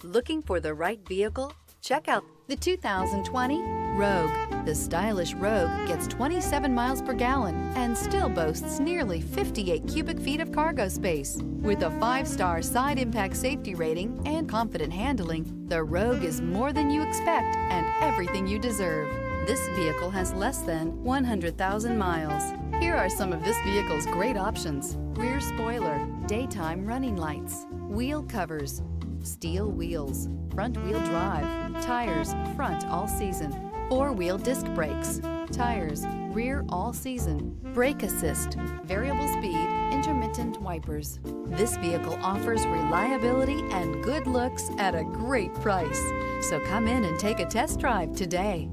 Looking for the right vehicle? Check out the 2020 Rogue. The stylish Rogue gets 27 miles per gallon and still boasts nearly 58 cubic feet of cargo space. With a 5-star side impact safety rating and confident handling, the Rogue is more than you expect and everything you deserve. This vehicle has less than 100,000 miles. Here are some of this vehicle's great options: rear spoiler, daytime running lights, wheel covers, steel wheels, front wheel drive, tires front all season, 4-wheel disc brakes, tires rear all season, brake assist, variable speed, intermittent wipers. This vehicle offers reliability and good looks at a great price. So come in and take a test drive today.